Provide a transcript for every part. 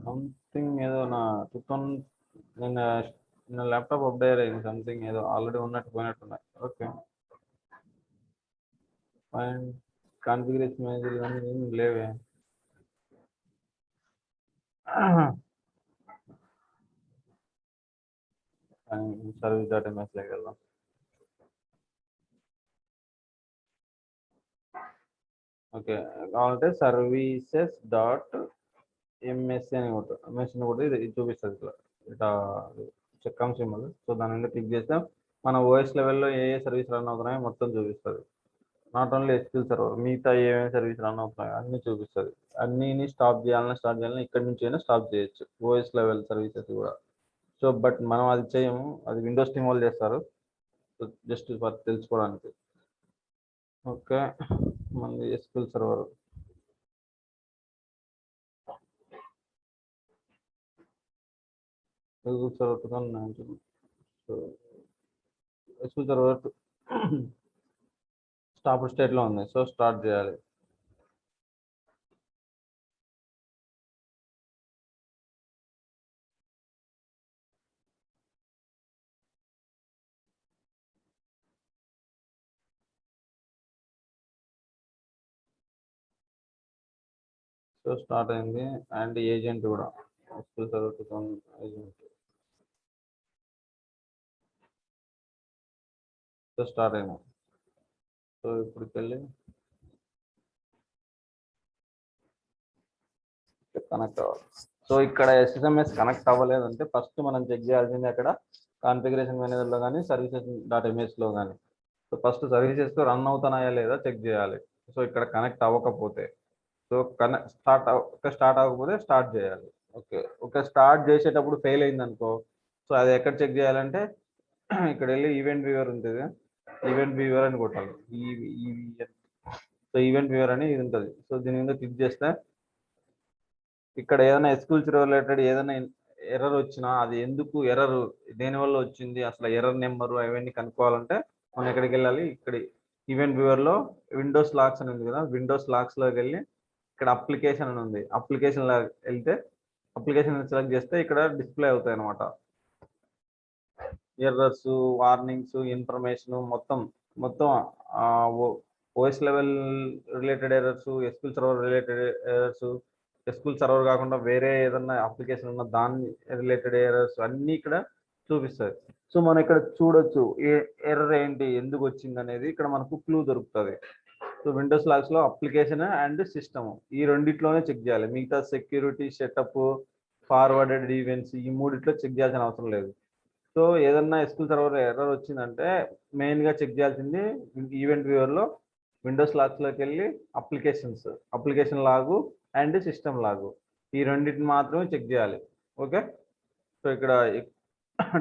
Something ఏదో నా 2000 నిన్న నిన్న ల్యాప్టాప్ అప్డేట్ అయింది సంథింగ్ ఏదో ఆల్రెడీ ఉన్నట్టు పోయినట్టున్నాయి. Okay fine. కాన్ఫిగరేషన్ మేనేజర్ ఇవన్నీ ఏం లేవే. సర్వీస్ డాట్ ఎంఎస్లోకి వెళ్దాం. ఓకే కావాలంటే సర్వీసెస్ డాట్ ఎంఎస్సి అని కొట్టు. ఎంఎస్సిని కూడా ఇది చూపిస్తుంది ఇట్లా ఇట్లా చెక్ సింబల్. సో దాని మీద క్లిక్ చేస్తే మన ఓఎస్ లెవెల్లో ఏ ఏ సర్వీస్ రన్ అవుతున్నాయో మొత్తం చూపిస్తుంది. నాట్ ఓన్లీ ఎస్క్యూఎల్ సర్వర్, మిగతా ఏమేమి సర్వీస్ రన్ అవుతున్నాయో అన్ని చూపిస్తుంది. అన్నిని స్టాప్ చేయాలన్నా ఇక్కడ నుంచి అయినా స్టాప్ చేయొచ్చు ఓఎస్ లెవెల్ సర్వీసెస్ కూడా. సో బట్ మనం అది చేయము, అది విండోస్ టీమ్ వాళ్ళు చేస్తారు. జస్ట్ ఫర్ తెలుసుకోవడానికి. ఓకే మనది SQL server. SQL server 2019. So SQL server stop స్టేట్లో ఉంది. సో స్టార్ట్ చేయాలి. సో స్టార్ట్ అయింది. అండ్ ఏజెంట్ కూడా SQL server 2000 agent. So start అయింది. సో ఇప్పటికి వెళ్ళి కనెక్ట్ అవ్వాలి. సో ఇక్కడ ఎస్ఎస్ఎంఎస్ కనెక్ట్ అవ్వలేదంటే ఫస్ట్ మనం చెక్ చేయాల్సింది అక్కడ కాన్ఫిగరేషన్ మేనేజర్లో కానీ సర్వీసెస్ డాట్ ఎంఎస్లో కానీ. సో ఫస్ట్ సర్వీసెస్ రన్ అవుతున్నాయా లేదా చెక్ చేయాలి. సో ఇక్కడ కనెక్ట్ అవ్వకపోతే సో స్టార్ట్ అవ్వకపోతే స్టార్ట్ చేయాలి. ఓకే స్టార్ట్ చేసేటప్పుడు ఫెయిల్ అయింది అనుకో, సో అది ఎక్కడ చెక్ చేయాలంటే ఇక్కడ వెళ్ళి ఈవెంట్ వ్యూవర్ ఉంటుంది. ఈవెంట్ వ్యూవర్ అని కొట్టాలి. సో ఈవెంట్ వ్యూవర్ అని ఇది ఉంటుంది. సో దీని మీద క్లిక్ చేస్తే ఇక్కడ ఏదైనా ఎస్క్యూఎల్ రిలేటెడ్ ఏదైనా ఎర్రర్ వచ్చినా అది ఎందుకు ఎర్రర్, దేనివల్ల వచ్చింది, అసలు ఎర్రర్ నెంబరు అవన్నీ కనుక్కోవాలంటే మనం ఎక్కడికి వెళ్ళాలి. ఇక్కడ ఈవెంట్ వ్యూవర్లో విండోస్ లాక్స్ అని ఉంది కదా, విండోస్ లాక్స్లోకి వెళ్ళి ఇక్కడ అప్లికేషన్ అని ఉంది. అప్లికేషన్లో వెళ్తే అప్లికేషన్ సెలెక్ట్ చేస్తే ఇక్కడ డిస్ప్లే అవుతాయి అనమాట. ఎర్రర్స్, వార్నింగ్స్, ఇన్ఫర్మేషన్ మొత్తం OS level related errors, SQL server related errors, SQL server కాకుండా వేరే ఏదన్నా అప్లికేషన్ ఉన్న దాని రిలేటెడ్ ఎర్రర్స్ అన్నీ ఇక్కడ చూపిస్తుంది. సో మనం ఇక్కడ చూడొచ్చు ఎర్రర్ ఏంటి, ఎందుకు వచ్చింది అనేది ఇక్కడ మనకు క్లూ దొరుకుతుంది. సో విండోస్ లాగ్స్లో అప్లికేషన్ అండ్ సిస్టమ్ ఈ రెండిట్లోనే చెక్ చేయాలి. మిగతా సెక్యూరిటీ, సెటప్, ఫార్వర్డెడ్ ఈవెంట్స్ ఈ మూడిట్లో చెక్ చేయాల్సిన అవసరం లేదు. సో ఏదన్నా ఎస్క్యూఎల్ సర్వర్ ఎర్రర్ వచ్చిందంటే మెయిన్గా చెక్ చేయాల్సింది ఈవెంట్ వ్యూవర్లో విండోస్ లాగ్స్లోకి వెళ్ళి అప్లికేషన్ లాగు అండ్ సిస్టమ్ లాగు ఈ రెండింటిని మాత్రమే చెక్ చేయాలి. ఓకే సో ఇక్కడ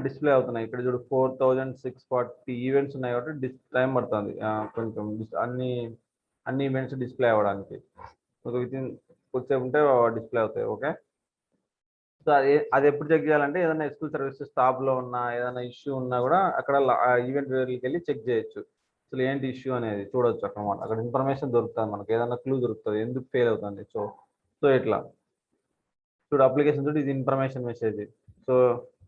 డిస్ప్లే అవుతున్నాయి. ఇక్కడ చూడు 4640 ఈవెంట్స్ ఉన్నాయి కాబట్టి టైం పడుతుంది కొంచెం అన్ని ఈవెంట్స్ డిస్ప్లే అవ్వడానికి. వితిన్ కొద్దిసేపు ఉంటే డిస్ప్లే అవుతాయి. ఓకే సో అది ఎప్పుడు చెక్ చేయాలంటే ఏదైనా ఎస్క్యూఎల్ సర్వీసెస్ స్టాప్లో ఉన్నా ఏదైనా ఇష్యూ ఉన్నా కూడా అక్కడ ఈవెంట్ వ్యూవర్కి వెళ్ళి చెక్ చేయొచ్చు. అసలు ఏంటి ఇష్యూ అనేది చూడొచ్చు అన్నమాట. అక్కడ ఇన్ఫర్మేషన్ దొరుకుతుంది, మనకి ఏదైనా క్లూ దొరుకుతుంది ఎందుకు ఫెయిల్ అవుతుంది. సో ఇట్లా చూడు అప్లికేషన్ చూడు, ఇది ఇన్ఫర్మేషన్ మెసేజ్. సో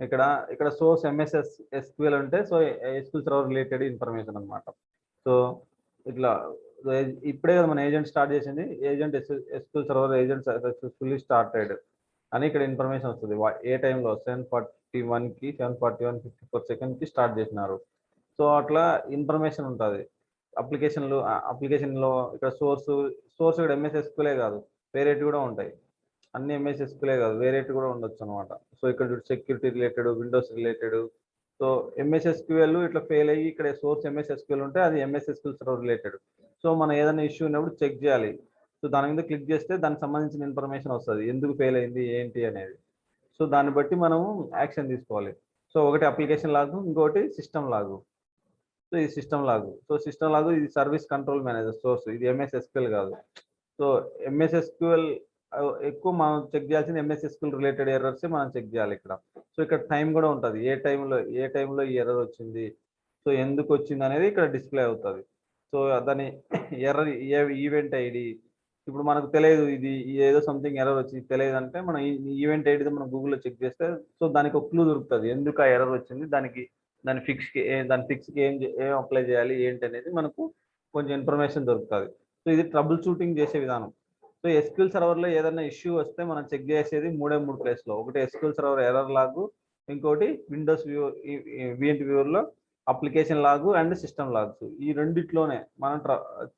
ఇక్కడ సోర్స్ ఎంఎస్ఎస్ ఎస్క్యూఎల్ ఉంటే so SQL server related information అనమాట. సో ఇట్లా ఇప్పుడే కదా మన ఏజెంట్ స్టార్ట్ చేసింది. Agent SQL server agent successfully started అని ఇక్కడ ఇన్ఫర్మేషన్ వస్తుంది. ఏ టైంలో 7:41కి 7:41:54 స్టార్ట్ చేసినారు. సో అట్లా ఇన్ఫర్మేషన్ ఉంటుంది అప్లికేషన్లో. ఇక్కడ సోర్స్ ఇక్కడ ఎంఎస్ఎస్క్యూఎలే కాదు, వేరేటి కూడా ఉంటాయి. అన్ని ఎంఎస్ఎస్క్యూఎలే కాదు, వేరేటి కూడా ఉండొచ్చు అనమాట. సో ఇక్కడ security related, Windows related. So MS SQL ఇట్లా ఫెయిల్ అయ్యి ఇక్కడ సోర్స్ ఎంఎస్ఎస్క్యూఎల్ ఉంటే అది ఎంఎస్ఎస్క్యూఎల్ సర్వర్ రిలేటెడ్. సో మనం ఏదైనా ఇష్యూ ఉన్నప్పుడు చెక్ చేయాలి. సో దాని మీద క్లిక్ చేస్తే దానికి సంబంధించిన ఇన్ఫర్మేషన్ వస్తుంది, ఎందుకు ఫెయిల్ అయింది ఏంటి అనేది. సో దాన్ని బట్టి మనము యాక్షన్ తీసుకోవాలి. సో ఒకటి అప్లికేషన్ లాగు, ఇంకోటి సిస్టమ్ లాగు. సో ఇది సిస్టమ్ లాగు. సో సిస్టమ్ లాగు ఇది సర్వీస్ కంట్రోల్ మేనేజర్ సోర్స్, ఇది ఎంఎస్ఎస్క్యూఎల్ కాదు. సో ఎంఎస్ఎస్క్యూఎల్ ఎక్కువ మనం చెక్ చేయాల్సింది ఎంఎస్ఎస్క్యూఎల్ రిలేటెడ్ ఎర్రర్స్ మనం చెక్ చేయాలి ఇక్కడ. సో ఇక్కడ టైం కూడా ఉంటుంది, ఏ టైంలో ఈ ఎర్రర్ వచ్చింది, సో ఎందుకు వచ్చింది అనేది ఇక్కడ డిస్ప్లే అవుతుంది. సో దాని ఎర్రర్ ఈవెంట్ ఐడి, ఇప్పుడు మనకు తెలియదు ఇది ఏదో సంథింగ్ ఎర్రర్ వచ్చి తెలియదు అంటే మనం ఈవెంట్ ఐడి మనం గూగుల్లో చెక్ చేస్తే సో దానికి ఒక క్లూ దొరుకుతుంది ఎందుకు ఆ ఎర్రర్ వచ్చింది దాని ఫిక్స్కి ఏం అప్లై చేయాలి ఏంటి అనేది మనకు కొంచెం ఇన్ఫర్మేషన్ దొరుకుతుంది. సో ఇది ట్రబుల్ షూటింగ్ చేసే విధానం. సో ఎస్క్యూఎల్ సర్వర్లో ఏదైనా ఇష్యూ వస్తే మనం చెక్ చేసేది మూడే మూడు ప్లేస్లో. ఒకటి ఎస్క్యూఎల్ సర్వర్ ఎర్రర్ లాగు, ఇంకోటి విండోస్ విఎంటి వ్యూవర్లో అప్లికేషన్ లాగు అండ్ సిస్టమ్ లాగ్స్. ఈ రెండిట్లోనే మనం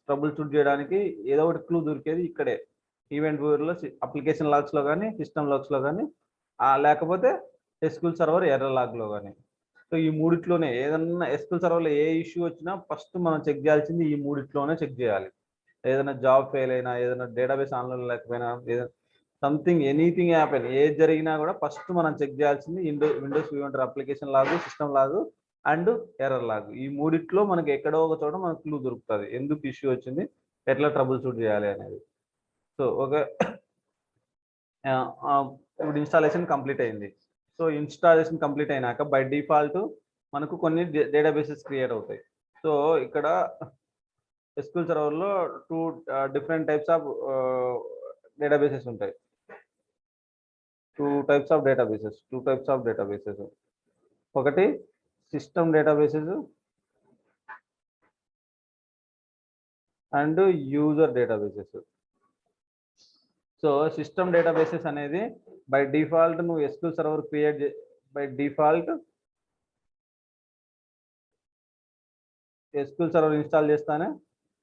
ట్రబుల్ షూట్ చేయడానికి ఏదో ఒకటి క్లూ దొరికేది ఇక్కడే ఈవెంట్ వ్యూవర్లో, అప్లికేషన్ లాగ్స్లో కానీ సిస్టమ్ లాగ్స్లో కానీ, లేకపోతే ఎస్క్యూఎల్ సర్వర్ ఎర్రర్ లాగ్లో కానీ. సో ఈ మూడిట్లోనే ఏదన్నా ఎస్క్యూఎల్ సర్వర్లో ఏ ఇష్యూ వచ్చినా ఫస్ట్ మనం చెక్ చేయాల్సింది ఈ మూడిట్లోనే చెక్ చేయాలి. ఏదైనా జాబ్ ఫెయిల్ అయినా, ఏదైనా డేటాబేస్ ఆన్లైన్ లేకపోయినా, ఏదైనా సంథింగ్ ఎనీథింగ్ హ్యాపెన్, ఏది జరిగినా కూడా ఫస్ట్ మనం చెక్ చేయాల్సింది విండోస్ వ్యూవంటర్ అప్లికేషన్ లాగు, సిస్టమ్ లాగు అండ్ ఎర్రర్ లాగు. ఈ మూడిట్లో మనకి ఎక్కడో ఒక చోట మనకు క్లూ దొరుకుతుంది ఎందుకు ఇష్యూ వచ్చింది, ఎట్లా ట్రబుల్ షూట్ చేయాలి అనేది. సో ఇప్పుడు ఇన్స్టాలేషన్ కంప్లీట్ అయింది. సో ఇన్స్టాలేషన్ కంప్లీట్ అయినాక బై డిఫాల్ట్ మనకు కొన్ని డేటాబేసెస్ క్రియేట్ అవుతాయి. సో ఇక్కడ ఎస్క్యూఎల్ సర్వర్లో 2 డిఫరెంట్ టైప్స్ ఆఫ్ డేటాబేసెస్ ఉంటాయి. 2 టైప్స్ ఆఫ్ డేటాబేసెస్. ఒకటి system databases and user databases. So system databases అనేది బై డిఫాల్ట్ నువ్వు SQL server by default SQL server install చేస్తానే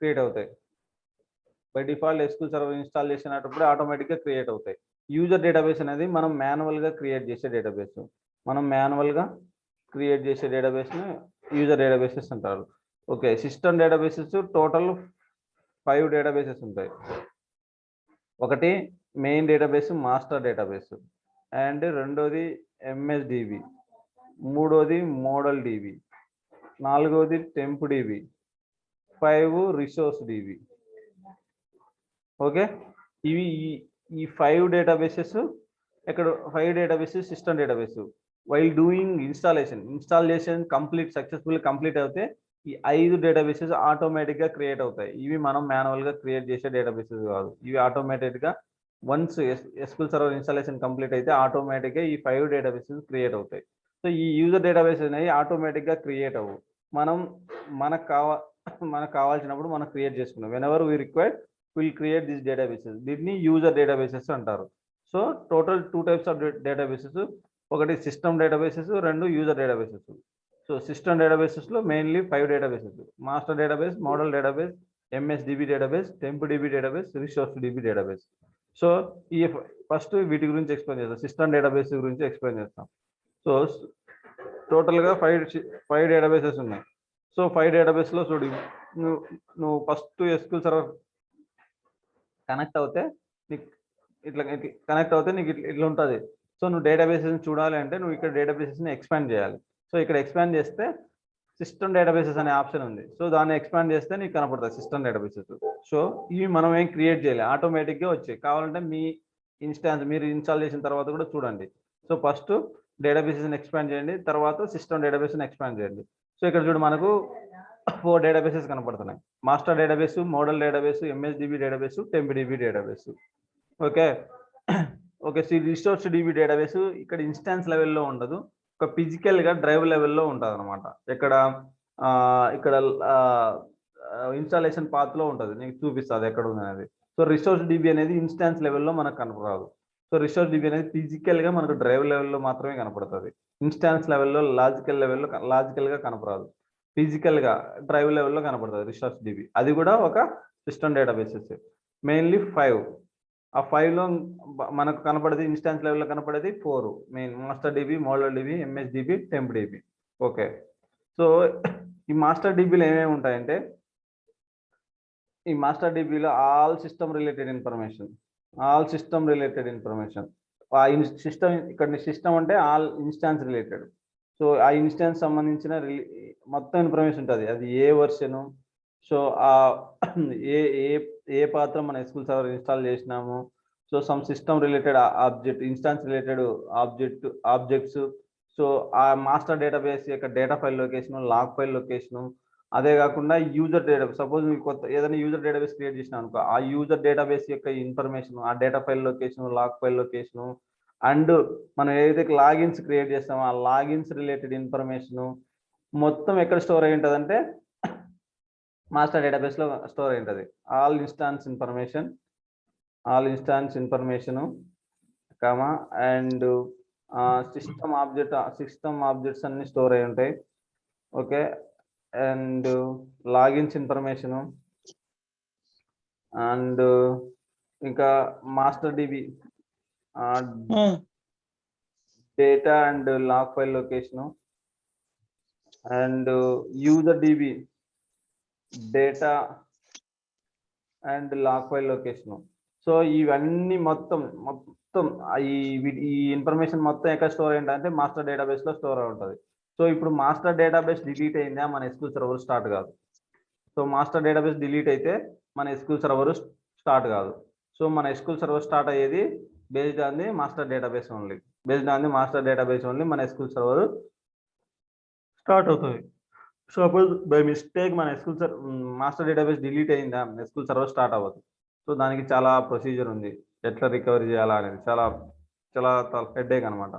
క్రియేట్ అవుతాయి. By default SQL server install చేసినప్పుడు ఆటోమేటిక్గా create అవుతాయి. User database అనేది మనం మాన్యువల్గా క్రియేట్ చేసే డేటాబేస్. యూజర్ డేటాబేసెస్ అంటారు. Okay, system databases total 5 databases ఉంటాయి. ఒకటి main database, master database, and రెండోది ఎంఎస్డిబి, మూడోది మోడల్ డిబి, నాలుగోది temp dB, 5 resource dB. Okay, ఇవి ఈ 5 databases system database. While doing installation successful complete అవుతే ఈ 5 డేటాబేసెస్ ఆటోమేటిక్గా క్రియేట్ అవుతాయి. ఇవి మనం మాన్యువల్గా క్రియేట్ చేసే డేటాబేసెస్ కాదు. ఇవి ఆటోమేటిక్గా once SQL server installation complete అయితే ఆటోమేటిక్గా ఈ 5 డేటాబేసెస్ క్రియేట్ అవుతాయి. సో ఈ యూజర్ డేటాబేస్ అనేవి ఆటోమేటిక్గా క్రియేట్ అవ్వు. మనకు కావాల్సినప్పుడు మనం క్రియేట్ చేసుకున్నాం. Whenever we required will create this databases. దీన్ని యూజర్ డేటాబేసెస్ అంటారు. So total 2 types of databases. ఒకటి system databases, 2 user databases. So system డేటాబేసెస్లో mainly 5 databases: master database, model database, MSDB database, temp DB database, resource DB database. So ఈ first వీటి గురించి explain చేస్తాం. System database గురించి explain చేస్తాం. So టోటల్గా 5 databases ఉన్నాయి. సో 5 డేటాబేస్లో చూడు, నువ్వు ఫస్ట్ ఎస్క్యూఎల్ సర్వర్ కనెక్ట్ అవుతే నీకు ఇట్లా ఉంటుంది. సో నువ్వు డేటాబేసెస్ని చూడాలి అంటే నువ్వు ఇక్కడ డేటాబేసెస్ని ఎక్స్పాండ్ చేయాలి. సో ఇక్కడ ఎక్స్పాండ్ చేస్తే సిస్టమ్ డేటాబేసెస్ అనే ఆప్షన్ ఉంది. సో దాన్ని ఎక్స్పాండ్ చేస్తే నీకు కనపడుతుంది సిస్టమ్ డేటాబేసెస్. సో ఇవి మనం ఏం క్రియేట్ చేయాలి, ఆటోమేటిక్గా వచ్చాయి. కావాలంటే మీ మీరు ఇన్స్టాల్ చేసిన తర్వాత కూడా చూడండి. సో ఫస్ట్ డేటాబేసెస్ని ఎక్స్పాండ్ చేయండి, తర్వాత సిస్టమ్ డేటాబేస్ని ఎక్స్పాండ్ చేయండి. సో ఇక్కడ చూడు మనకు 4 డేటాబేసెస్ కనపడుతున్నాయి: master database, model database, MSDB database, temp DB database. Okay, resource DB database ఇక్కడ ఇన్స్టాన్స్ లెవెల్లో ఉండదు, ఒక ఫిజికల్గా డ్రైవ్ లెవెల్లో ఉంటుంది అనమాట. ఇక్కడ ఇన్స్టాలేషన్ పాత్లో ఉంటుంది, నీకు చూపిస్తుంది ఎక్కడ ఉంది అనేది. సో రిసోర్స్ డిబి అనేది ఇన్స్టాన్స్ లెవెల్లో మనకు కనపడదు. సో రిసోర్స్ డిబి అనేది ఫిజికల్గా మనకు డ్రైవ్ లెవెల్లో మాత్రమే కనపడుతుంది. ఇన్స్టాన్స్ లెవెల్లో లాజికల్గా కనపడదు, ఫిజికల్గా డ్రైవ్ లెవెల్లో కనపడుతుంది రిసోర్స్ డిబి. అది కూడా ఒక సిస్టమ్ డేటాబేసెస్. మెయిన్లీ 5. ఆ 5లో మనకు కనపడేది ఇన్స్టాన్స్ లెవెల్లో కనపడేది 4: main master DB, model DB, MSDB, temp DB. Okay, so ఈ మాస్టర్ డిబిలో ఏమేమి ఉంటాయంటే, ఈ మాస్టర్ డిబిలో ఆల్ సిస్టమ్ రిలేటెడ్ ఇన్ఫర్మేషన్. ఆ సిస్టమ్, ఇక్కడ సిస్టమ్ అంటే ఆల్ ఇన్స్టాన్స్ రిలేటెడ్. సో ఆ ఇన్స్టాన్స్ సంబంధించిన మొత్తం ఇన్ఫర్మేషన్ ఉంటుంది. అది ఏ వర్షను, సో ఏ పాత్ర మన ఎస్క్యూఎల్ సర్వర్ ఇన్స్టాల్ చేసినాము, so some system related object, instance related objects. So ఆ మాస్టర్ డేటాబేస్ యొక్క data file location, log file location, అదే కాకుండా యూజర్ డేటాబేస్, సపోజ్ మీకు కొత్త ఏదైనా యూజర్ డేటాబేస్ క్రియేట్ చేసినా అనుకో, ఆ యూజర్ డేటాబేస్ యొక్క ఇన్ఫర్మేషన్, ఆ data file location, log file location, and మనం ఏదైతే లాగిన్స్ క్రియేట్ చేస్తామో ఆ లాగిన్స్ రిలేటెడ్ ఇన్ఫర్మేషన్ మొత్తం ఎక్కడ స్టోర్ అయి ఉంటుందంటే మాస్టర్ డేటాబేస్ లో స్టోర్ అయి ఉంటుంది. All instance information comma and system objects అన్ని స్టోర్ అయి ఉంటాయి. Okay, and logins information and ఇంకా master DB data and log file location and user DB data and log file location. So ఇవన్నీ మొత్తం ఈ ఇన్ఫర్మేషన్ మొత్తం ఎక్కడ స్టోర్ అయిందంటే మాస్టర్ డేటాబేస్ లో స్టోర్ అయి ఉంటుంది. సో ఇప్పుడు మాస్టర్ డేటాబేస్ డిలీట్ అయిందా మన SQL సర్వర్ స్టార్ట్ కాదు. సో మాస్టర్ డేటాబేస్ డిలీట్ అయితే మన SQL సర్వర్ స్టార్ట్ కాదు. సో మన SQL సర్వర్ స్టార్ట్ అయ్యేది based on the master database only. మన SQL సర్వర్ స్టార్ట్ అవుతుంది. సపోజ్ బై మిస్టేక్ మన మాస్టర్ డేటాబేస్ డిలీట్ అయిందా SQL సర్వర్ స్టార్ట్ అవ్వదు. సో దానికి చాలా ప్రొసీజర్ ఉంది, ఎట్లా రికవరీ చేయాలా అనేది చాలా చాలా హెడేక్ అనమాట.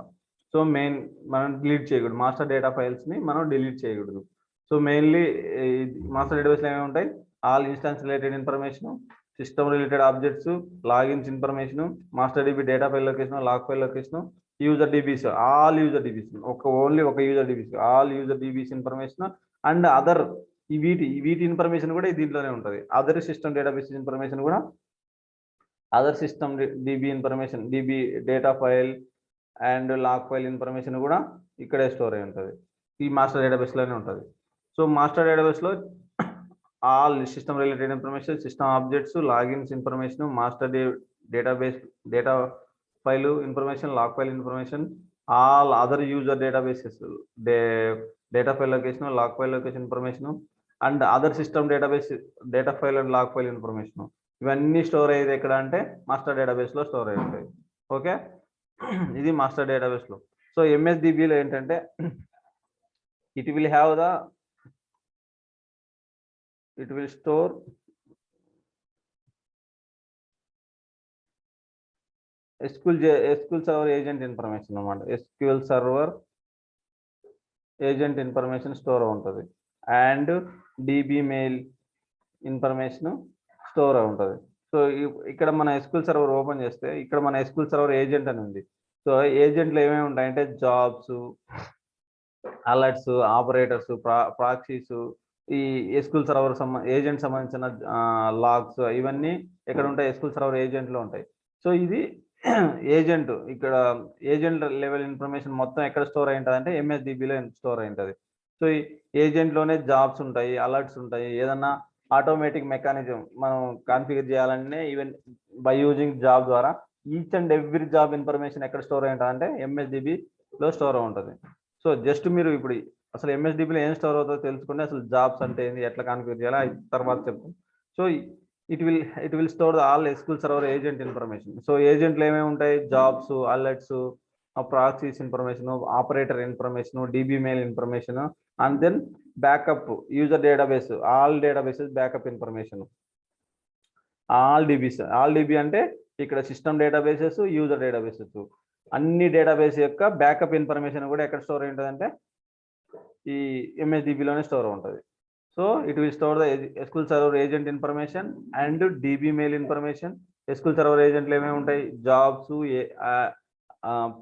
సో మనం డిలీట్ చేయకూడదు, మాస్టర్ డేటా ఫైల్స్ని మనం డిలీట్ చేయకూడదు. సో మెయిన్లీ మాస్టర్ డేటాబేస్లో ఏమేమి ఉంటాయి, all instance related information, system related objects, logins information, master DB data file location, log file location, user DBs, all user DBs, only ఒక user DBs, all user DBs information and other వీటి information కూడా దీంట్లోనే ఉంటుంది. Other system database information కూడా, other system DB information, DB data file and log file information కూడా ఇక్కడే store అయి ఉంటుంది, ఈ మాస్టర్ డేటాబేస్లోనే ఉంటుంది. సో మాస్టర్ డేటాబేస్లో all system related information, system objects, logins information, master database data file information, log file information, all other user databases data file location, log file location information and other system database data file and log file information ఇవన్నీ store అయ్యేది ఎక్కడ అంటే master డేటాబేస్లో store అయి ఉంటాయి. Okay, ఇది master డేటాబేస్లో. So MSDBలో ఏంటంటే it will store SQL server agent information అన్నమాట. SQL server agent information store ఉంటుంది and DB mail information store అయి ఉంటుంది. సో ఇక్కడ మన SQL సర్వర్ ఓపెన్ చేస్తే ఇక్కడ మన SQL సర్వర్ ఏజెంట్ అని ఉంది. సో ఏజెంట్లో ఏమేమి ఉంటాయంటే జాబ్స్, అలర్ట్స్, ఆపరేటర్స్, ప్రాక్సీస్, ఈ SQL సర్వర్ ఏజెంట్ సంబంధించిన లాగ్స్ ఇవన్నీ ఎక్కడ ఉంటాయి, SQL సర్వర్ ఏజెంట్లో ఉంటాయి. సో ఇది ఏజెంట్, ఇక్కడ ఏజెంట్ లెవెల్ ఇన్ఫర్మేషన్ మొత్తం ఎక్కడ స్టోర్ అయి ఉంటుంది అంటే MSDBలో స్టోర్ అయి ఉంటుంది. సో ఈ ఏజెంట్లోనే జాబ్స్ ఉంటాయి, అలర్ట్స్ ఉంటాయి, ఏదన్నా ఆటోమేటిక్ మెకానిజం మనం కాన్ఫిగర్ చేయాలంటే ఈవెన్ బై యూజింగ్ జాబ్ ద్వారా each and every job information ఎక్కడ స్టోర్ అయి ఉంటుంది అంటే MSDBలో స్టోర్ అయి ఉంటుంది. సో జస్ట్ మీరు ఇప్పుడు అసలు MSDBలో ఏం స్టోర్ అవుతుందో తెలుసుకుంటే అసలు జాబ్స్ అంటే ఏంది, ఎట్లా కాన్ఫిగర్ చేయాలో తర్వాత చెప్తాం. So it will store all SQL server agent information. So ఏజెంట్లు ఏమేమి ఉంటాయి, jobs, alerts, proxies information, operator information, DB mail information and then backup user database, all databases backup information, all DB అంటే ఇక్కడ system databases, user databases, అన్ని database యొక్క backup information కూడా ఎక్కడ store అయి ఉంటుంది అంటే ఈ MSDBలోనే స్టోర్ ఉంటుంది. So it will store the SQL server agent information and DB mail information. SQL server ఏజెంట్లు ఏమేమి ఉంటాయి, జాబ్స్,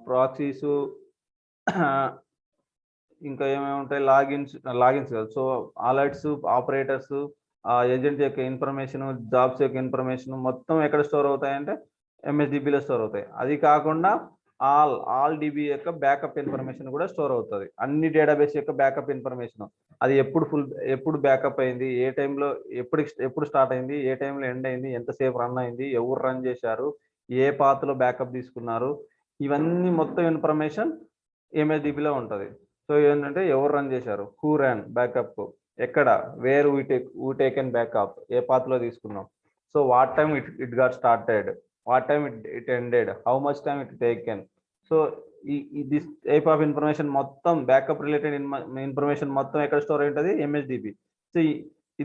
ప్రాక్సీస్, ఇంకా ఏమేమి ఉంటాయి, లాగిన్స్ కాదు, సో అలర్ట్స్, ఆపరేటర్స్, ఏజెంట్ యొక్క ఇన్ఫర్మేషన్, జాబ్స్ యొక్క ఇన్ఫర్మేషన్ మొత్తం ఎక్కడ స్టోర్ అవుతాయంటే MSDBలో స్టోర్ అవుతాయి. అది కాకుండా ఆల్ DB యొక్క బ్యాకప్ ఇన్ఫర్మేషన్ కూడా స్టోర్ అవుతుంది, అన్ని డేటాబేస్ యొక్క బ్యాకప్ ఇన్ఫర్మేషన్, అది ఎప్పుడు బ్యాకప్ అయింది, ఏ టైంలో ఎప్పుడు స్టార్ట్ అయింది, ఏ టైంలో ఎండ్ అయింది, ఎంతసేపు రన్ అయింది, ఎవరు రన్ చేశారు, ఏ పాత్లో బ్యాకప్ తీసుకున్నారు, ఇవన్నీ మొత్తం ఇన్ఫర్మేషన్ MSDBలో ఉంటుంది. సో ఏంటంటే ఎవరు రన్ చేశారు, హూ రన్ బ్యాకప్, ఎక్కడ, వేర్ వీ టేకెన్ బ్యాకప్, ఏ పాత్లో తీసుకున్నాం, so what time it got started, what time it ended, how much time it taken. So this type of information మొత్తం బ్యాకప్ రిలేటెడ్ ఇన్ఫర్మేషన్ మొత్తం ఎక్కడ store అయి ఉంటుంది, MSDB. So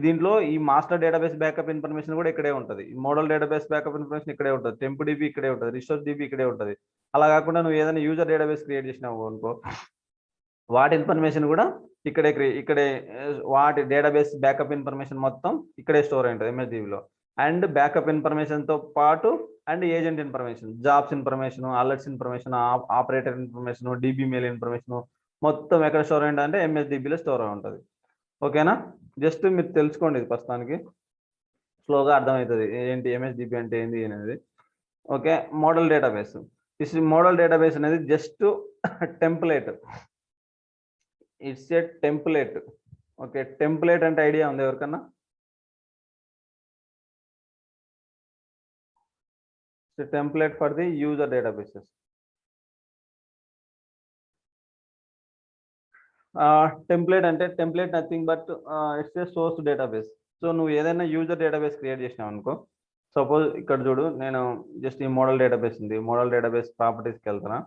దీంట్లో ఈ master database backup information కూడా ఇక్కడే ఉంటుంది, మోడల్ డేటాబేస్ బ్యాకప్ ఇన్ఫర్మేషన్ ఇక్కడే ఉంటుంది, టెంప్ డిబి ఇక్కడే ఉంటుంది, రిసోర్స్ డిబి ఇక్కడే ఉంటుంది. అలా కాకుండా నువ్వు ఏదైనా యూజర్ డేటాబేస్ క్రియేట్ చేసినావు అనుకో, వాటి ఇన్ఫర్మేషన్ కూడా ఇక్కడే వాటి డేటాబేస్ బ్యాకప్ ఇన్ఫర్మేషన్ మొత్తం ఇక్కడే స్టోర్ అయి ఉంటుంది ఎంఎస్డిబిలో. అండ్ బ్యాకప్ ఇన్ఫర్మేషన్తో పాటు and agent information, jobs information, alerts information, operator information, dB mail information మొత్తం ఎక్కడ స్టోర్ అయి అంటే ఎంఎస్డిబిలో స్టోర్ అయి ఉంటుంది. ఓకేనా, జస్ట్ మీరు తెలుసుకోండి ఇది ప్రస్తుతానికి, స్లోగా అర్థమవుతుంది ఏంటి ఎంఎస్డిబి అంటే ఏంటి అనేది. Okay, model database. Model database అనేది just template, it's a template. Okay, template అంటే ఐడియా ఉంది ఎవరికన్నా? Template for the user databases. Template అంటే template nothing but it's a source database. So నువ్వు ఏదైనా యూజర్ డేటాబేస్ క్రియేట్ చేసినావు అనుకో, సపోజ్ ఇక్కడ చూడు, నేను జస్ట్ ఈ మోడల్ డేటాబేస్ ఉంది, మోడల్ డేటాబేస్ ప్రాపర్టీస్కి వెళ్తున్నా.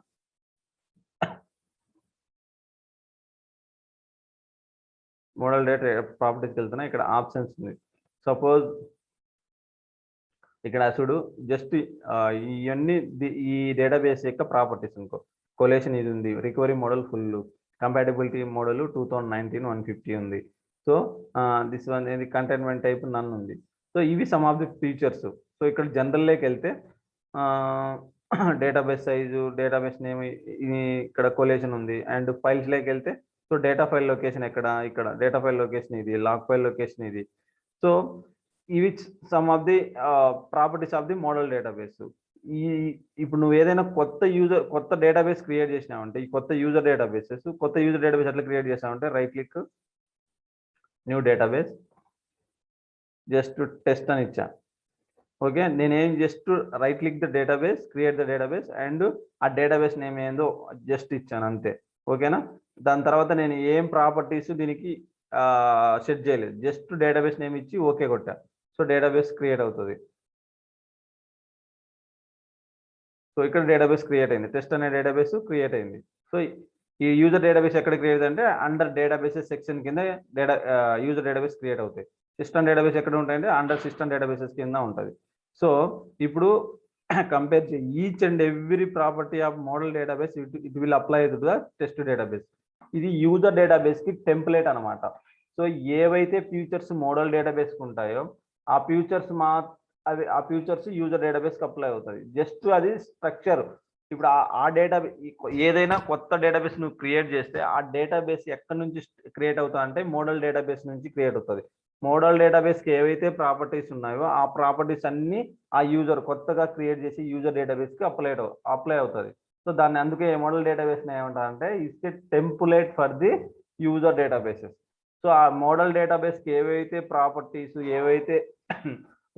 మోడల్ డేటా ప్రాపర్టీస్కి వెళ్తున్నా, ఇక్కడ ఆప్షన్స్ ఉంది. సపోజ్ ఇక్కడ చూడు, జస్ట్ ఇవన్నీ ఈ డేటాబేస్ యొక్క ప్రాపర్టీస్ అనుకో. కొలేషన్ ఇది ఉంది, recovery model full, compatibility model 2019 150 ఉంది. సో దిస్ వన్ ఇది కంటైన్మెంట్ టైప్ నన్ ఉంది. సో ఇవి some of the features. So ఇక్కడ జనరల్లోకి వెళ్తే డేటాబేస్ సైజు, డేటాబేస్ నేమ్, ఇక్కడ కొలేషన్ ఉంది. అండ్ ఫైల్స్లోకి వెళ్తే సో డేటా ఫైల్ లొకేషన్ ఇక్కడ డేటా ఫైల్ లొకేషన్ ఇది, లాగ్ ఫైల్ లొకేషన్ ఇది. సో ఇవి some of the properties of the model database. ఇప్పుడు నువ్వు ఏదైనా కొత్త డేటాబేస్ క్రియేట్ చేసినావంటే, ఈ కొత్త యూజర్ డేటాబేస్ ఎట్లా క్రియేట్ చేసావంటే, right click, new database, just test అని ఇచ్చా. ఓకే, నేనేం just right click the database, create the database, and ఆ డేటాబేస్ నేమ్ ఏందో జస్ట్ ఇచ్చాను అంతే. ఓకేనా, దాని తర్వాత నేను ఏం ప్రాపర్టీస్ దీనికి సెట్ చేయలేదు, జస్ట్ డేటాబేస్ నేమ్ ఇచ్చి ఓకే కొట్టా. సో డేటాబేస్ క్రియేట్ అవుతుంది. సో ఇక్కడ డేటాబేస్ క్రియేట్ అయింది, టెస్ట్ అనే డేటాబేస్ క్రియేట్ అయింది. సో ఈ యూజర్ డేటాబేస్ ఎక్కడ క్రియేట్ అంటే అండర్ డేటాబేసెస్ సెక్షన్ కింద యూజర్ డేటాబేస్ క్రియేట్ అవుతాయి. సిస్టమ్ డేటాబేస్ ఎక్కడ ఉంటాయంటే అండర్ సిస్టమ్ డేటాబేసెస్ కింద ఉంటుంది. సో ఇప్పుడు కంపేర్ చేయి, each and every property of model database it will apply to the test database. ఇది యూజర్ డేటాబేస్ కి టెంప్లేట్ అనమాట. సో ఏవైతే ఫ్యూచర్స్ మోడల్ డేటాబేస్కి ఉంటాయో ఆ ఫ్యూచర్స్ ఆ ఫ్యూచర్స్ యూజర్ డేటాబేస్కి అప్లై అవుతుంది. జస్ట్ అది స్ట్రక్చర్. ఇప్పుడు ఆ డేటా ఏదైనా కొత్త డేటాబేస్ నువ్వు క్రియేట్ చేస్తే ఆ డేటాబేస్ ఎక్కడి నుంచి క్రియేట్ అవుతా అంటే మోడల్ డేటాబేస్ నుంచి క్రియేట్ అవుతుంది. మోడల్ డేటాబేస్కి ఏవైతే ప్రాపర్టీస్ ఉన్నాయో ఆ ప్రాపర్టీస్ అన్ని ఆ యూజర్ కొత్తగా క్రియేట్ చేసి యూజర్ డేటాబేస్కి అప్లై అవుతుంది. సో దాన్ని అందుకే మోడల్ డేటాబేస్ని ఏమంటారంటే it's a template for the user databases. So ఆ మోడల్ డేటాబేస్కి ఏవైతే ప్రాపర్టీస్ ఏవైతే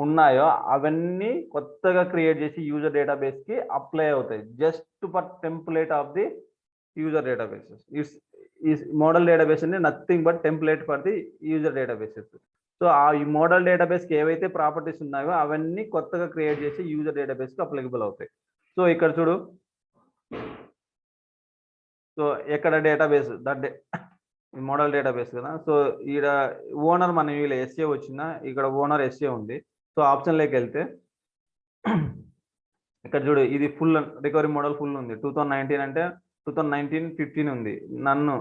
ఉన్నాయో అవన్నీ కొత్తగా క్రియేట్ చేసి యూజర్ డేటాబేస్కి అప్లై అవుతాయి, just for template of the user databases. ఈ మోడల్ డేటాబేస్ అంటే nothing but template for the user databases. So ఆ ఈ మోడల్ డేటాబేస్కి ఏవైతే ప్రాపర్టీస్ ఉన్నాయో అవన్నీ కొత్తగా క్రియేట్ చేసి యూజర్ డేటాబేస్కి అప్లికబుల్ అవుతాయి. సో ఇక్కడ చూడు, సో ఎక్కడ డేటాబేస్ మోడల్ డేటాబేస్ కదా. సో ఈడ ఓనర్ మన వీళ్ళ ఎస్ఏ వచ్చిందా, ఇక్కడ ఓనర్ ఎస్ఏ ఉంది. సో ఆప్షన్లోకి వెళ్తే ఇక్కడ చూడు, ఇది ఫుల్ రికవరీ మోడల్ ఫుల్ ఉంది. 2019 అంటే 2019-15 ఉంది. నన్ను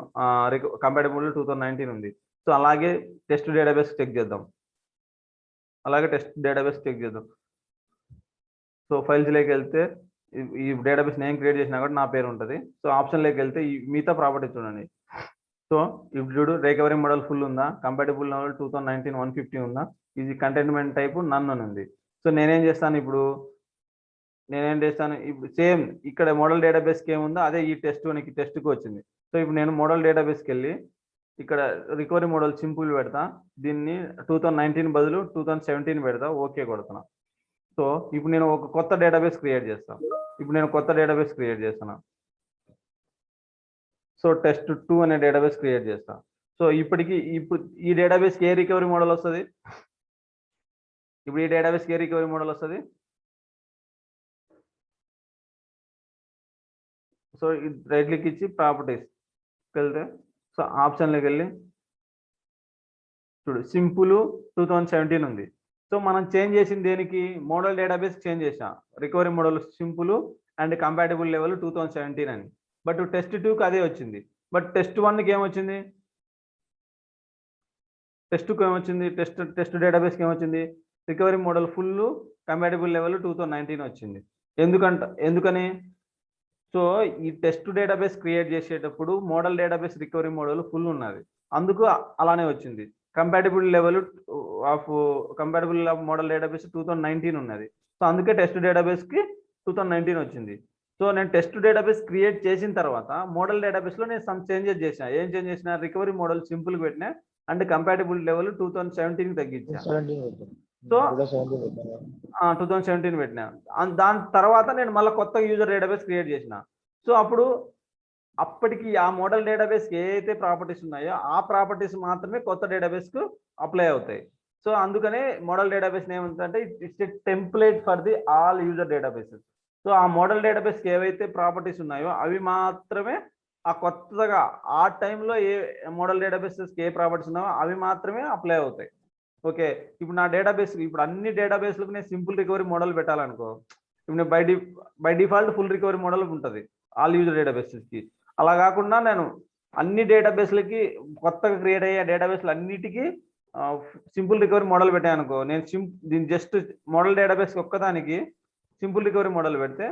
కంపాటబుల్ 2019 ఉంది. సో అలాగే టెస్ట్ డేటాబేస్ చెక్ చేద్దాం. సో ఫైల్స్లోకి వెళ్తే ఈ డేటాబేస్ నేను క్రియేట్ చేసినా కూడా నా పేరు ఉంటుంది. సో ఆప్షన్లోకి వెళ్తే ఈ మిగతా ప్రాపర్టీ చూడండి. సో ఇప్పుడు చూడు, రికవరీ మోడల్ ఫుల్ ఉందా, కంపాటబుల్ మోడల్ 2019 150 ఉందా, ఇది కంటైన్మెంట్ టైపు నన్ అని ఉంది. సో నేనేం చేస్తాను ఇప్పుడు సేమ్ ఇక్కడ మోడల్ డేటాబేస్కి ఏముందో అదే ఈ టెస్ట్కి వచ్చింది. సో ఇప్పుడు నేను మోడల్ డేటాబేస్కి వెళ్ళి ఇక్కడ రికవరీ మోడల్ సింపుల్ పెడతా, దీన్ని 2019 బదులు 2017 పెడతా, ఓకే కొడుతున్నా. సో ఇప్పుడు నేను ఒక కొత్త డేటాబేస్ క్రియేట్ చేస్తాను. సో టెస్ట్ 2 అనే డేటాబేస్ క్రియేట్ చేస్తాను. సో ఇప్పుడు ఈ డేటాబేస్కి ఏ రికవరీ మోడల్ వస్తుంది? సో రైట్ క్లిక్ ఇచ్చి ప్రాపర్టీస్ వెళ్తే, సో ఆప్షన్లోకి వెళ్ళి చూడు సింపుల్ 2017 ఉంది. సో మనం చేంజ్ చేసింది దేనికి, మోడల్ డేటాబేస్ చేంజ్ చేసాం. Recovery model simple and compatible level 2017 అని. బట్ టెస్ట్ 2కి అదే వచ్చింది. బట్ టెస్ట్ 1కి ఏమొచ్చింది, టెస్ట్ 2కి ఏమొచ్చింది, టెస్ట్ డేటాబేస్కి ఏమొచ్చింది, recovery model full compatible level 2019 వచ్చింది. ఎందుకని, సో ఈ టెస్ట్ డేటాబేస్ క్రియేట్ చేసేటప్పుడు model database recovery model full ఉన్నది, అందుకు అలానే వచ్చింది. Compatible level of model database 2019 ఉన్నది. సో అందుకే టెస్ట్ డేటాబేస్కి 2019 వచ్చింది. సో నేను టెస్ట్ డేటాబేస్ క్రియేట్ చేసిన తర్వాత మోడల్ డేటాబేస్లో నేను సమ్ చేంజెస్ చేసిన. ఏం చేంజ్ చేసిన, రికవరీ మోడల్ సింపుల్గా పెట్టినా అండ్ కంపాటబుల్ లెవెల్ 2017కి తగ్గించా. సో 2017 పెట్టినా. దాని తర్వాత నేను మళ్ళీ కొత్త యూజర్ డేటాబేస్ క్రియేట్ చేసిన. సో అప్పటికి ఆ మోడల్ డేటాబేస్కి ఏ అయితే ప్రాపర్టీస్ ఉన్నాయో ఆ ప్రాపర్టీస్ మాత్రమే కొత్త డేటాబేస్కు అప్లై అవుతాయి. సో అందుకనే మోడల్ డేటాబేస్ ఏముంటుందంటే it's a template for the all user databases. So ఆ మోడల్ డేటాబేస్కి ఏవైతే ప్రాపర్టీస్ ఉన్నాయో అవి మాత్రమే ఆ కొత్తగా ఆ టైంలో ఏ మోడల్ డేటాబేసెస్కి ఏ ప్రాపర్టీస్ ఉన్నాయో అవి మాత్రమే అప్లై అవుతాయి. ఓకే, ఇప్పుడు నా డేటాబేస్, ఇప్పుడు అన్ని డేటాబేస్లకు నేను సింపుల్ రికవరీ మోడల్ పెట్టాలనుకో, ఇప్పుడు నేను by default full recovery model ఉంటుంది ఆల్ యూజర్ డేటాబేసెస్కి. అలా కాకుండా నేను అన్ని డేటాబేస్లకి కొత్తగా క్రియేట్ అయ్యే డేటాబేస్లు అన్నిటికీ సింపుల్ రికవరీ మోడల్ పెట్టాను అనుకో, నేను దీని జస్ట్ మోడల్ డేటాబేస్కి ఒక్కదానికి సింపుల్ రికవరీ మోడల్ పెడితే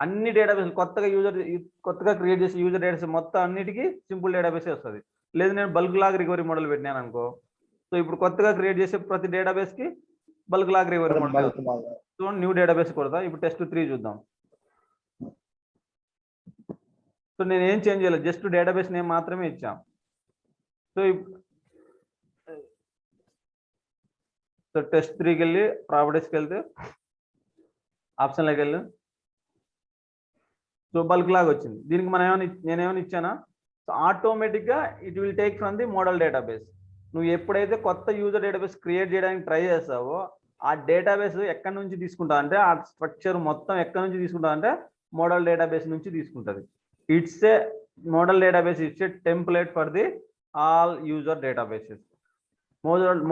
అన్ని డేటాబేస్ కొత్తగా క్రియేట్ చేసే యూజర్ డేటాబేస్ మొత్తం అన్నిటికీ సింపుల్ డేటాబేసే వస్తుంది. లేదు నేను బల్క్ లాగ్ రికవరీ మోడల్ పెట్టినాను అనుకో, సో ఇప్పుడు కొత్తగా క్రియేట్ చేసే ప్రతి డేటాబేస్కి bulk log recovery model. So new database కొడతా. ఇప్పుడు టెస్ట్ 3 చూద్దాం. సో నేను ఏం చేంజ్ చేయలేదు, జస్ట్ డేటాబేస్ నేమ్ మాత్రమే ఇచ్చాం. సో టెస్ట్ 3కి వెళ్ళి ప్రాపర్టీస్కి వెళ్తే ఆప్షన్లోకి వెళ్ళు. సో బల్క్ లాగ్ వచ్చింది. దీనికి నేనేమైనా ఇచ్చానా, సో ఆటోమేటిక్గా it will take from the model database. నువ్వు ఎప్పుడైతే కొత్త యూజర్ డేటాబేస్ క్రియేట్ చేయడానికి ట్రై చేస్తావో ఆ డేటాబేస్ ఎక్కడి నుంచి తీసుకుంటావు అంటే, ఆ స్ట్రక్చర్ మొత్తం ఎక్కడి నుంచి తీసుకుంటావు అంటే మోడల్ డేటాబేస్ నుంచి తీసుకుంటుంది. It's a model database, it's a template for the all user databases.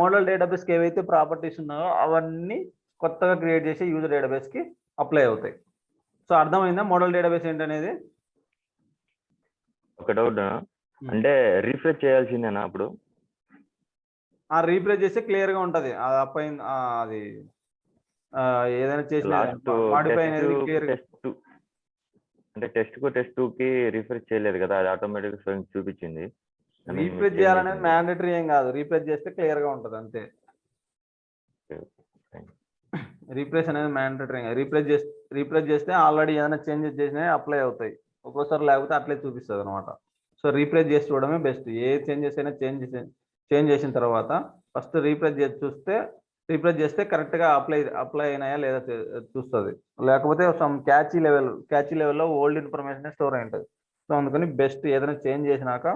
Model డేటాబేస్కి ఏవైతే ప్రాపర్టీస్ ఉన్నాయో అవన్నీ కొత్తగా క్రియేట్ చేసే యూజర్ డేటాబేస్కి అప్లై అవుతాయి. సో అర్థమైందా మోడల్ డేటాబేస్ ఏంటనేది? ఒక డౌట్, అంటే రీఫ్రెష్ చేయాల్సిందేనా అప్పుడు? రీఫ్రెష్ చేస్తే క్లియర్ గా ఉంటది. అది ఏదైనా చేసిన అంటే టెస్ట్ 2కి రీఫ్రెష్ చేయలేదు కదా, అది ఆటోమేటిక్ చూపించింది. రీఫ్రెష్ చేయాలనేది మ్యాండేటరీ ఏం కాదు, రీఫ్రెష్ చేస్తే క్లియర్ గా ఉంటది అంతే. రీఫ్రెష్ అనేది మ్యాండేటరీ. రీఫ్రెష్ చేస్తే ఆల్రెడీ ఏదైనా చేంజెస్ చేసినా అప్లై అవుతాయి, ఒక్కోసారి లేకపోతే అట్లే చూపిస్తుంది అనమాట. సో రీఫ్రెష్ చేసి చూడడమే బెస్ట్. ఏ చేంజెస్ అయినా చేంజ్ చేసిన తర్వాత ఫస్ట్ రీఫ్రెష్ చేస్తే కరెక్ట్గా అప్లై అయినాయా లేదా చూస్తుంది. లేకపోతే సమ్ క్యాచీ లెవెల్లో ఓల్డ్ ఇన్ఫర్మేషన్ స్టోర్ అయి ఉంటుంది. సో అందుకని బెస్ట్ ఏదైనా చేంజ్ చేసినాక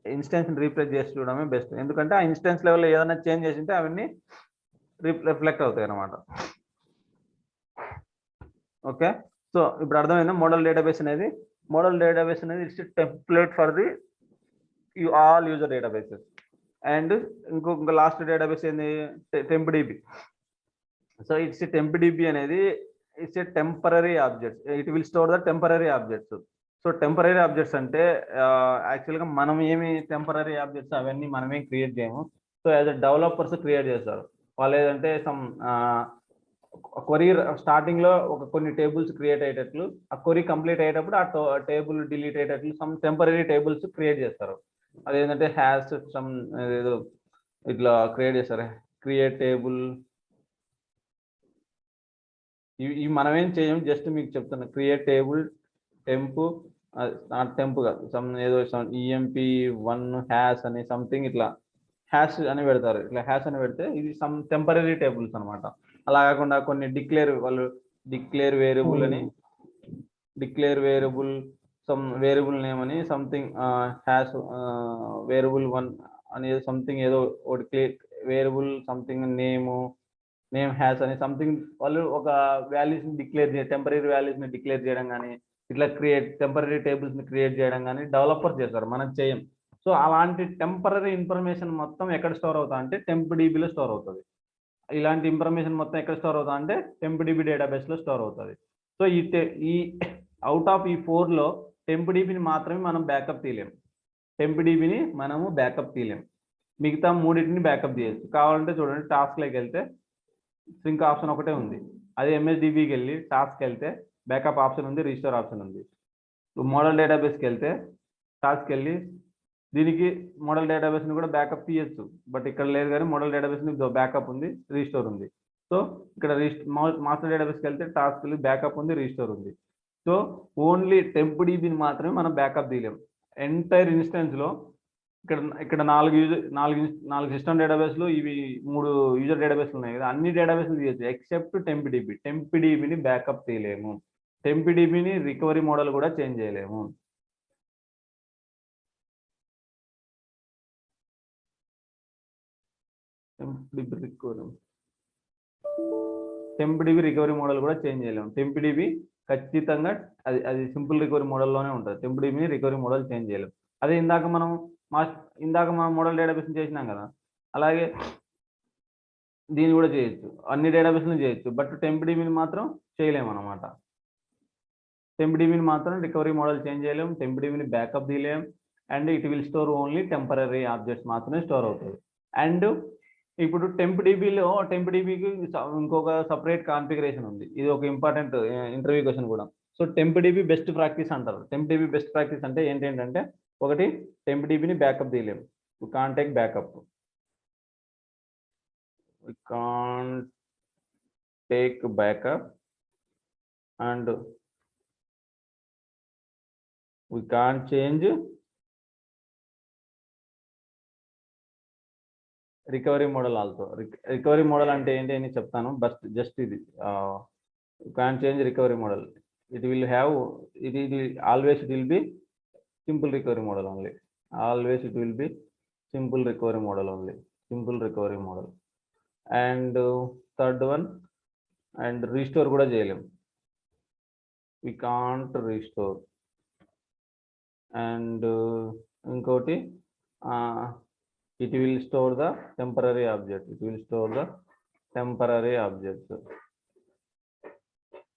ఇన్స్టెన్స్ రీఫ్రెష్ చేసి చూడడమే బెస్ట్. ఎందుకంటే ఆ ఇన్స్టెన్స్ లెవెల్లో ఏదైనా చేంజ్ చేసింటే అవన్నీ రిఫ్లెక్ట్ అవుతాయి అన్నమాట. ఓకే, సో ఇప్పుడు అర్థమైందా మోడల్ డేటాబేస్ అనేది? It's template for the all user databases. And ఇంకొక లాస్ట్ డేటాబేస్ ఏంది, టెంప్డిబి. సో ఇట్స్ టెంప్డిబి అనేది it's a temporary objects. It will store the temporary objects. So temporary objects అంటే యాక్చువల్గా మనం ఏమి టెంపరరీ ఆబ్జెక్ట్స్ అవన్నీ మనమేం క్రియేట్ చేయము. So as a developers create చేస్తారు వాళ్ళు. ఏదంటే సమ్ క్వరీ స్టార్టింగ్ లో కొన్ని టేబుల్స్ క్రియేట్ అయ్యేటట్లు, ఆ క్వరీ కంప్లీట్ అయ్యేటప్పుడు ఆ టేబుల్ డిలీట్ అయ్యేటట్లు సమ్ టెంపరరీ టేబుల్స్ క్రియేట్ చేస్తారు. అదేంటంటే హ్యాష్ సమ్ ఏదో ఇట్లా క్రియేట్ చేస్తారు, క్రియేట్ టేబుల్. ఇవి మనమేం చేయం, జస్ట్ మీకు చెప్తున్నా. క్రియేట్ టేబుల్ టెంప్ కాదు, సమ్ ఏదో EMP1 హ్యాష్ అని సంథింగ్ ఇట్లా హ్యాష్ అని పెడతారు. ఇట్లా హ్యాష్ అని పెడితే ఇది సమ్ టెంపరరీ టేబుల్స్ అనమాట. అలా కాకుండా కొన్ని డిక్లేర్ వేరియబుల్ అని, declare variable some variable name అని సంథింగ్ హ్యాష్ వేరియబుల్1 అనేది సంథింగ్ ఏదో ఒకటి వేరియబుల్ సంథింగ్ నేమ్ హ్యాష్ అని సంథింగ్ వాళ్ళు ఒక వాల్యూస్ని టెంపరరీ వాల్యూస్ని డిక్లేర్ చేయడం కానీ, ఇట్లా టెంపరరీ టేబుల్స్ని క్రియేట్ చేయడం కానీ డెవలపర్స్ చేస్తారు, మనం చేయం. సో సో అలాంటి టెంపరరీ ఇన్ఫర్మేషన్ మొత్తం ఎక్కడ స్టోర్ అవుతా అంటే టెంప్డిబిలో స్టోర్ అవుతుంది. ఇలాంటి ఇన్ఫర్మేషన్ మొత్తం ఎక్కడ స్టోర్ అవుతా అంటే టెంప్డిబి డేటాబేస్లో స్టోర్ అవుతుంది. సో ఈ అవుట్ ఆఫ్ ఈ 4లో టెంప్డిబిని మాత్రమే మనం బ్యాకప్ తీయలేము. టెంప్డిబిని మనము బ్యాకప్ తీయలేము. మిగతా మూడింటిని బ్యాకప్ తీయచ్చు. కావాలంటే చూడండి, టాస్క్లోకి వెళ్తే సింక్ ఆప్షన్ ఒకటే ఉంది. అదే ఎంఎస్డిబికి వెళ్ళి టాస్క్ వెళ్తే బ్యాకప్ ఆప్షన్ ఉంది, రీస్టోర్ ఆప్షన్ ఉంది. మోడల్ డేటాబేస్కి వెళ్తే టాస్క్ వెళ్ళి దీనికి మోడల్ డేటాబేస్ని కూడా బ్యాకప్ తీయచ్చు. బట్ ఇక్కడ లేదు, కానీ మోడల్ డేటాబేస్ని బ్యాకప్ ఉంది, రీస్టోర్ ఉంది. సో ఇక్కడ మాస్టర్ డేటాబేస్కి వెళ్తే టాస్క్ బ్యాకప్ ఉంది, రీస్టోర్ ఉంది. సో ఓన్లీ టెంప్డిబిని మాత్రమే మనం బ్యాకప్ తీయలేము. ఎంటైర్ ఇన్స్టెన్స్లో ఇక్కడ నాలుగు సిస్టమ్ డేటాబేస్లు, ఇవి 3 యూజర్ డేటాబేస్లు ఉన్నాయి కదా, అన్ని డేటాబేస్లు తీయచ్చు ఎక్సెప్ట్ టెంప్డిబి. టెంప్డిబిని బ్యాకప్ తీయలేము. టెంప్డిబిని రికవరీ మోడల్ కూడా చేంజ్ చేయలేము. టెంప్డిబి రికవరీ మోడల్ కూడా చేంజ్ చేయలేము. టెంప్డిబి ఖచ్చితంగా అది సింపుల్ రికవరీ మోడల్లోనే ఉంటుంది. టెంప్డిబిని రికవరీ మోడల్ చేంజ్ చేయలేము. అదే ఇందాక మనం మోడల్ డేటాబేస్ చేసినాం కదా, అలాగే దీన్ని కూడా చేయొచ్చు, అన్ని డేటాబేస్లను చేయొచ్చు. బట్ టెంప్డిబిని మాత్రం చేయలేము అనమాట. టెంప్డిబిని మాత్రం రికవరీ మోడల్ చేంజ్ చేయలేము, టెంప్డిబిని బ్యాకప్ తీయలేము. And it will store only temporary objects మాత్రమే స్టోర్ అవుతుంది. అండ్ ఇప్పుడు టెంప్డిబికి ఇంకొక సపరేట్ కాన్ఫిగరేషన్ ఉంది. ఇది ఒక ఇంపార్టెంట్ ఇంటర్వ్యూ క్వశ్చన్ కూడా. సో టెంప్డిబి బెస్ట్ ప్రాక్టీస్ అంటారు. టెంప్డిబి బెస్ట్ ప్రాక్టీస్ అంటే ఏంటంటే, ఒకటి, టెంప్డిబిని బ్యాకప్ తీయలేము. You can't take backup. We can't take backup and we can't change recovery model also. Recovery model అంటే ఏంటి అని చెప్తాను, బట్ జస్ట్ ఇది you can't change recovery model. It will have always it will be simple recovery model only. Always it will be simple recovery model only. Simple recovery model. And third one, and restore కూడా చేయలేం. We can't restore. And ఇంకోటి, it will store the temporary object. It will store the temporary objects.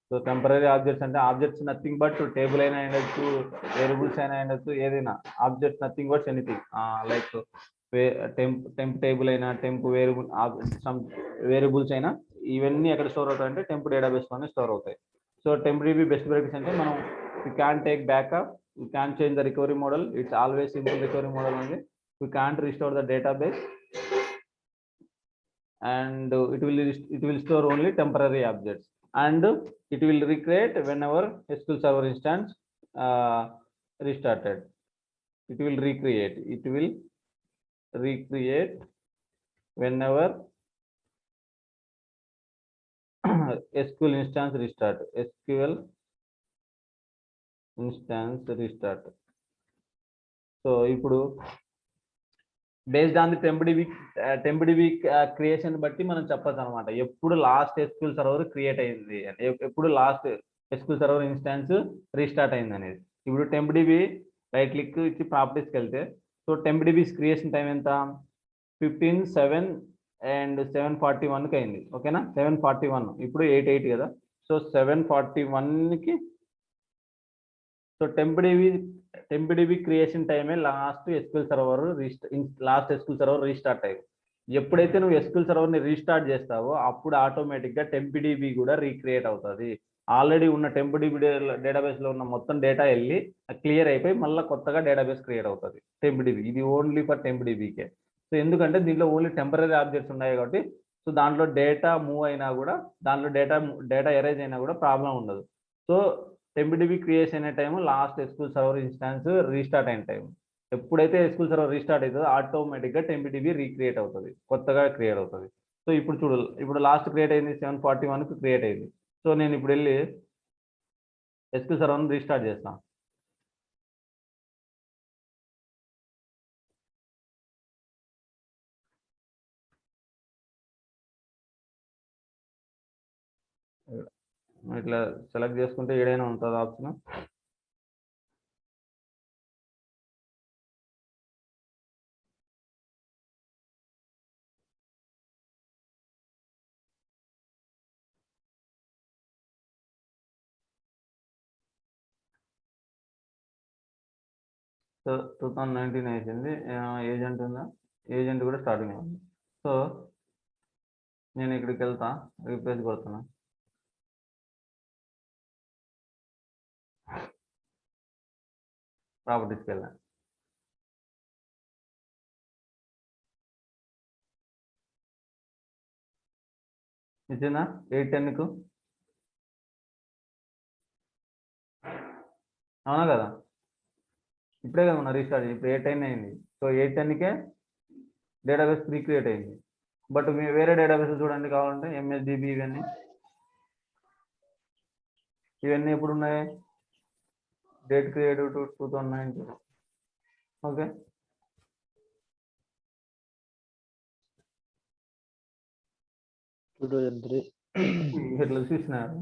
So temporary objects అంటే objects nothing but table అయినా ఉండొచ్చు, variables అయినా ఉండొచ్చు, ఏదైనా object nothing but anything. Like temp table అయినా, temp variable, some variables అయినా, ఇవన్నీ ఎక్కడ స్టోర్ అవుతాయి అంటే టెంప్ డేటాబేస్లోనే స్టోర్ అవుతాయి. సో టెంప్డిబి బెస్ట్ ప్రాక్టీస్ అంటే మనం you can take backup, you can change the recovery model, it's always simple recovery model ఉంది. You can restore the database and it will store only temporary objects, and it will recreate whenever SQL Server instance restarted. It will recreate whenever SQL instance restart. So ఇప్పుడు based on the టెంప్డిబి creation బట్టి మనం చెప్పచ్చు అనమాట, ఎప్పుడు last SQL server create అయింది, ఎప్పుడు last SQL server instance restart అయింది అనేది. ఇప్పుడు టెంప్డిబి రైట్ క్లిక్ ఇచ్చి ప్రాపర్టీస్కి వెళ్తే, సో టెంప్డిబి క్రియేషన్ టైం ఎంత, 15/7 and 7:41కి అయింది. ఓకేనా, 7:41, ఇప్పుడు 8:8 కదా. సో 7:41కి, సో టెంప్డిబి క్రియేషన్ టైమే లాస్ట్ SQL సర్వర్ రీస్టార్ట్ అయ్యి. ఎప్పుడైతే నువ్వు SQL సర్వర్ని రీస్టార్ట్ చేస్తావో అప్పుడు ఆటోమేటిక్గా టెంప్డిబి కూడా రీక్రియేట్ అవుతుంది. ఆల్రెడీ ఉన్న టెంప్డిబి డేటాబేస్లో ఉన్న మొత్తం డేటా వెళ్ళి క్లియర్ అయిపోయి మళ్ళీ కొత్తగా డేటాబేస్ క్రియేట్ అవుతుంది టెంప్డిబి. ఇది ఓన్లీ ఫర్ టెంప్డిబికే. సో ఎందుకంటే దీంట్లో ఓన్లీ టెంపరరీ ఆబ్జెక్ట్స్ ఉన్నాయి కాబట్టి, సో దాంట్లో డేటా మూవ్ అయినా కూడా, దాంట్లో డేటా ఎరేజ్ అయినా కూడా ప్రాబ్లం ఉండదు. సో టెంప్డిబి క్రియేషన్ అనే time last SQL server instance restart అయిన టైం. ఎప్పుడైతే SQL సర్వర్ రీస్టార్ట్ అవుతుందో ఆటోమేటిక్గా టెంప్డిబి రీక్రియేట్ అవుతుంది, కొత్తగా క్రియేట్ అవుతుంది. సో ఇప్పుడు లాస్ట్ క్రియేట్ అయింది 7:41కి క్రియేట్ అయింది. సో నేను ఇప్పుడు వెళ్ళి SQL సర్వర్ని రీస్టార్ట్ చేస్తాను. ఇట్లా సెలెక్ట్ చేసుకుంటే ఏదైనా ఉంటుంది ఆప్షన్. సో 2019 వేసింది. ఏజెంట్ ఉందా, ఏజెంట్ కూడా స్టార్టింగ్ ఉంది. సో నేను ఇక్కడికి వెళ్తా, రీప్లేస్ కొడుతున్నా. ప్రాపర్టీస్కి వెళ్ళా. ఇచ్చిందా 810కు? అవునా కదా? ఇప్పుడే కదా మన రీస్టార్ట్, ఇప్పుడు 810 అయింది. సో 810కే డేటాబేస్ రీక్రియేట్ అయింది. బట్ మీరు వేరే డేటాబేస్ చూడండి కావాలంటే, ఎంఎస్డిబి ఇవన్నీ ఎప్పుడు ఉన్నాయి? Date creative to 2019. ఓకే, ఇట్లా చూసినారు